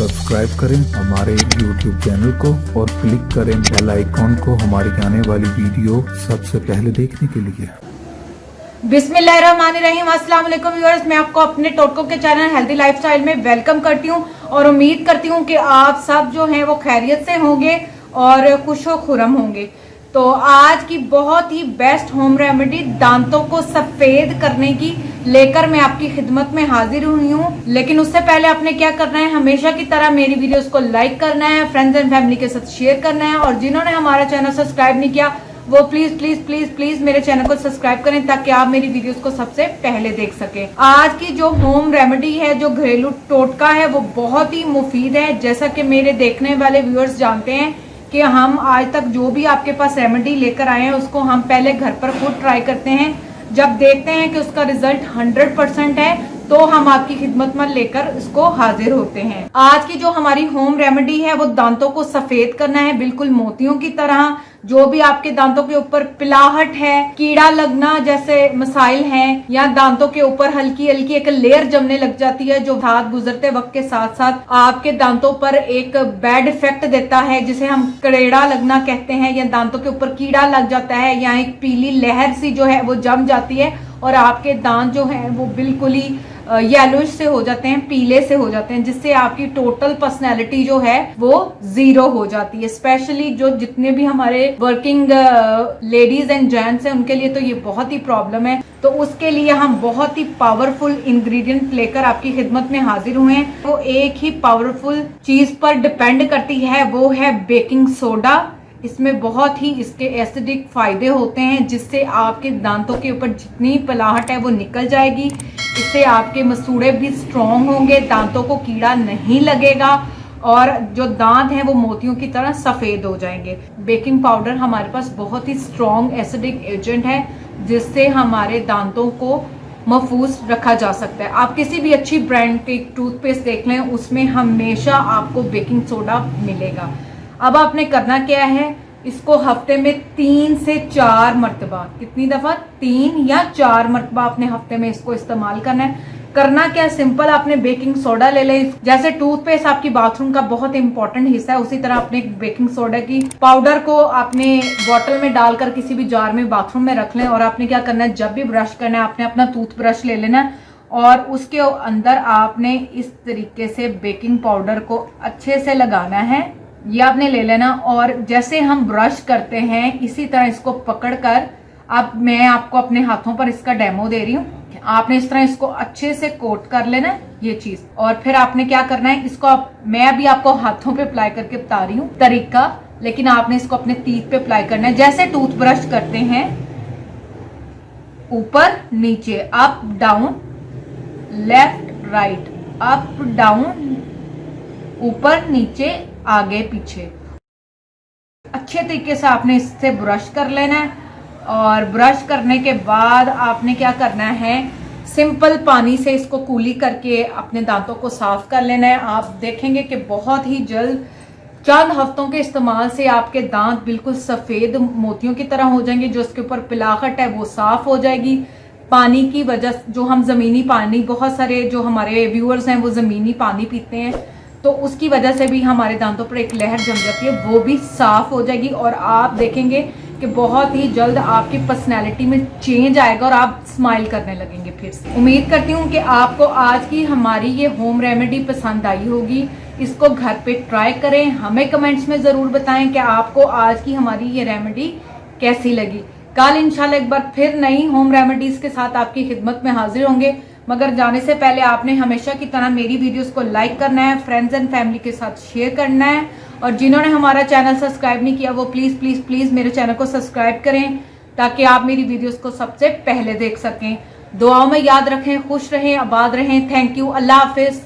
Subscribe करें हमारे YouTube channel को और क्लिक करें बेल आइकॉन को हमारी आने वाली वीडियो सबसे पहले देखने के लिए। बिस्मिल्लाहिर्रहमानिर्रहीम। अस्सलाम वालेकुम व्यूअर्स, मैं आपको अपने टोटको के चैनल हेल्दी लाइफस्टाइल में वेलकम करती हूँ और उम्मीद करती हूँ कि आप सब जो हैं वो खैरियत से होंगे और खुशो खुरम होंगे। तो आज की बहुत ही बेस्ट होम रेमेडी दांतों को सफेद करने की लेकर मैं आपकी खिदमत में हाजिर हुई हूँ। लेकिन उससे पहले आपने क्या करना है, हमेशा की तरह मेरी वीडियोस को लाइक करना है, फ्रेंड्स एंड फैमिली के साथ शेयर करना है और जिन्होंने हमारा चैनल सब्सक्राइब नहीं किया वो प्लीज प्लीज प्लीज प्लीज मेरे चैनल को सब्सक्राइब करें ताकि आप मेरी वीडियोस को सबसे पहले देख सकें। आज की जो होम रेमेडी है, जो घरेलू टोटका है, वो बहुत ही मुफीद है। जैसा कि मेरे देखने वाले व्यूअर्स जानते हैं कि हम आज तक जो भी आपके पास रेमेडी लेकर आए हैं उसको हम पहले घर पर खुद ट्राई करते हैं। जब देखते हैं कि उसका रिजल्ट 100% है तो हम आपकी खिदमत में लेकर इसको हाजिर होते हैं। आज की जो हमारी होम रेमेडी है वो दांतों को सफेद करना है, बिल्कुल मोतियों की तरह। जो भी आपके दांतों के ऊपर पिलाहट है, कीड़ा लगना जैसे मसाइल हैं, या दांतों के ऊपर हल्की हल्की एक लेयर जमने लग जाती है जो हाथ गुजरते वक्त के साथ साथ आपके दांतों पर एक बैड इफेक्ट देता है, जिसे हम कड़ेड़ा लगना कहते हैं, या दांतों के ऊपर कीड़ा लग जाता है, या एक पीली लहर सी जो है वो जम जाती है और आपके दांत जो है वो बिल्कुल ही येलोइश से हो जाते हैं, पीले से हो जाते हैं, जिससे आपकी टोटल पर्सनैलिटी जो है वो जीरो हो जाती है। स्पेशली जो जितने भी हमारे वर्किंग लेडीज एंड जेंट्स हैं उनके लिए तो ये बहुत ही प्रॉब्लम है। तो उसके लिए हम बहुत ही पावरफुल इंग्रेडिएंट लेकर आपकी खिदमत में हाजिर हुए हैं। वो एक ही पावरफुल चीज पर डिपेंड करती है, वो है बेकिंग सोडा। इसमें बहुत ही इसके एसिडिक फायदे होते हैं जिससे आपके दांतों के ऊपर जितनी पिलाहट है वो निकल जाएगी। इससे आपके मसूड़े भी स्ट्रॉन्ग होंगे, दांतों को कीड़ा नहीं लगेगा और जो दांत हैं वो मोतियों की तरह सफेद हो जाएंगे। बेकिंग पाउडर हमारे पास बहुत ही स्ट्रॉन्ग एसिडिक एजेंट है जिससे हमारे दांतों को महफूज रखा जा सकता है। आप किसी भी अच्छी ब्रांड की टूथपेस्ट देख लें, उसमें हमेशा आपको बेकिंग सोडा मिलेगा। अब आपने करना क्या है, इसको हफ्ते में 3 से 4 मरतबा, कितनी दफा, 3 या 4 मरतबा आपने हफ्ते में इसको इस्तेमाल करना है। करना क्या, सिंपल, आपने बेकिंग सोडा ले लें। जैसे टूथपेस्ट आपकी बाथरूम का बहुत इंपॉर्टेंट हिस्सा है, उसी तरह अपने बेकिंग सोडा की पाउडर को आपने बॉटल में डालकर किसी भी जार में बाथरूम में रख लें। और आपने क्या करना है, जब भी ब्रश करना है आपने अपना टूथब्रश ले लेना और उसके अंदर आपने इस तरीके से बेकिंग पाउडर को अच्छे से लगाना है। ये आपने ले लेना और जैसे हम ब्रश करते हैं इसी तरह इसको पकड़कर, अब मैं आपको अपने हाथों पर इसका डेमो दे रही हूँ, आपने इस तरह इसको अच्छे से कोट कर लेना ये चीज। और फिर आपने क्या करना है, इसको मैं अभी आपको हाथों पे अप्लाई करके बता रही हूँ तरीका, लेकिन आपने इसको अपने टीथ पे अप्लाई करना है। जैसे टूथब्रश करते हैं, ऊपर नीचे, up down, left right, up down, ऊपर नीचे, आगे पीछे, अच्छे तरीके से आपने इससे ब्रश कर लेना है। और ब्रश करने के बाद आपने क्या करना है, सिंपल पानी से इसको कूली करके अपने दांतों को साफ कर लेना है। आप देखेंगे कि बहुत ही जल्द, चंद हफ्तों के इस्तेमाल से आपके दांत बिल्कुल सफेद मोतियों की तरह हो जाएंगे। जो उसके ऊपर पिलाहट है वो साफ हो जाएगी। पानी की वजह, जो हम जमीनी पानी, बहुत सारे जो हमारे व्यूअर्स हैं वो जमीनी पानी पीते हैं, तो उसकी वजह से भी हमारे दांतों पर एक लहर जम जाती है, वो भी साफ हो जाएगी। और आप देखेंगे कि बहुत ही जल्द आपकी पर्सनैलिटी में चेंज आएगा और आप स्माइल करने लगेंगे फिर से। उम्मीद करती हूँ कि आपको आज की हमारी ये होम रेमेडी पसंद आई होगी। इसको घर पे ट्राई करें, हमें कमेंट्स में ज़रूर बताएं कि आपको आज की हमारी ये रेमेडी कैसी लगी। कल इंशाल्लाह एक बार फिर नई होम रेमेडीज़ के साथ आपकी खिदमत में हाजिर होंगे, मगर जाने से पहले आपने हमेशा की तरह मेरी वीडियोस को लाइक करना है, फ्रेंड्स एंड फैमिली के साथ शेयर करना है और जिन्होंने हमारा चैनल सब्सक्राइब नहीं किया वो प्लीज़ प्लीज़ प्लीज़ मेरे चैनल को सब्सक्राइब करें ताकि आप मेरी वीडियोस को सबसे पहले देख सकें। दुआओं में याद रखें, खुश रहें, आबाद रहें। थैंक यू, अल्लाह हाफिज़।